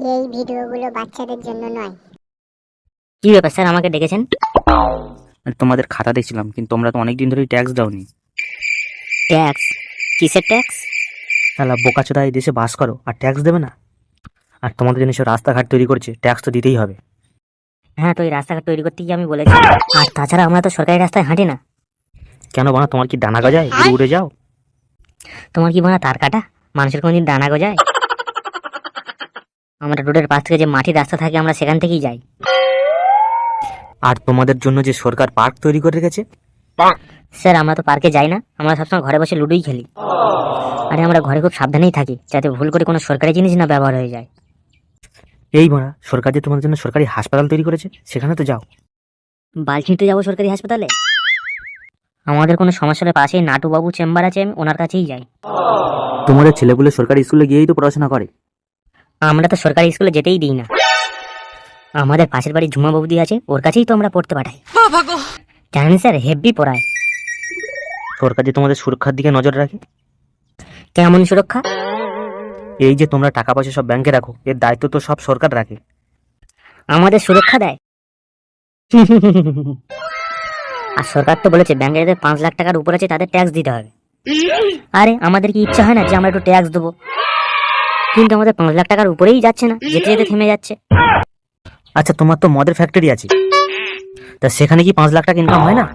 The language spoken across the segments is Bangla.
এই ভিডিওগুলো বাচ্চাদের জন্য নয়। কি ব্যাপার স্যার, আমাকে ডেকেছেন? তোমাদের খাতা দেখছিলাম, কিন্তু তোমরা তো অনেকদিন ধরেই ট্যাক্স দাওনি। ট্যাক্স? কিসের ট্যাক্স? শালা বোকাচোদা এই দেশে বাস করো আর ট্যাক্স দেবে না? আর তোমাদের জন্য সব রাস্তাঘাট তৈরি করছে, ট্যাক্স তো দিতেই হবে। হ্যাঁ, তো এই রাস্তাঘাট তৈরি করতে গিয়ে আমি বলেছি। আর তাছাড়া আমরা তো সরকারি রাস্তায় হাঁটি না। কেন বানা, তোমার কি ডানা গজায়, উড়ে উড়ে যাও? তোমার কি মনে তার কাটা? মানুষের কোনদিন ডানা গজায়? আমরা রোডের পাশ থেকে যে মাটির রাস্তা থাকে আমরা সেখান থেকেই যাই। আর তোমাদের জন্য যে সরকার পার্ক তৈরি করে রেখেছে। স্যার, আমরা তো পার্কে যাই না, আমরা সবসময় ঘরে বসে লুডোই খেলি। আরে আমরা ঘরে খুব সাবধানেই থাকি, যাতে ভুল করে কোনো সরকারি জিনিস না ব্যবহার হয়ে যায়। এই বানা, সরকার যে তোমাদের জন্য সরকারি হাসপাতাল তৈরি করেছে, সেখানে তো যাও। বালছি নিতে যাবো সরকারি হাসপাতালে? আমাদের কোনো সমস্যার পাশেই নাটুবাবু চেম্বার আছে, আমি ওনার কাছেই যাই। তোমাদের ছেলেগুলো সরকারি স্কুলে গিয়েই তো পড়াশোনা করে। আমরা তো সরকারি স্কুলে যেতেই দিই না। আমাদের পাশের বাড়ি ঝুমা বৌদি আছে, ওর কাছেই তো আমরা পড়তে পাঠাই। জানেন স্যার, হেব্বি পড়ায়। সরকার যে তোমাদের সুরক্ষার দিকে নজর রাখে। কেমন সুরক্ষা? এই যে তোমরা টাকা পয়সা সব ব্যাংকে রাখো, এর দায়িত্ব তো সব সরকার রাখে। আমাদের সুরক্ষা দেয়? আর সরকার তো বলেছে ব্যাংকে যাদের 5 লাখ টাকার উপর আছে তাদের ট্যাক্স দিতে হবে। আরে আমাদের কি ইচ্ছা হয় না যে আমরা একটু ট্যাক্স দেবো? কিন্তু আমাদের 5 লাখ টাকার উপরেই যাচ্ছে না, যেতে যেতে থেমে যাচ্ছে। আচ্ছা, তোমার তো মদের ফ্যাক্টরি আছে, তা সেখানে কি 5 লাখ টাকা ইনকাম হয় না?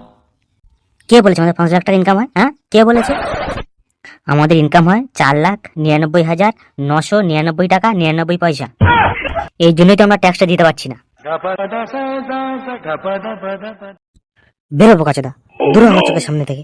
কে বলেছে আমাদের 5 লাখ টাকা ইনকাম হয়? হ্যাঁ, কে বলেছে? আমাদের ইনকাম হয় 4,99,999 টাকা 99 পয়সা। এই জন্যই তো আমরা ট্যাক্সটা দিতে পারছি না। বেরো বোকাচোদা, দূর আমার চোখের সামনে থেকে।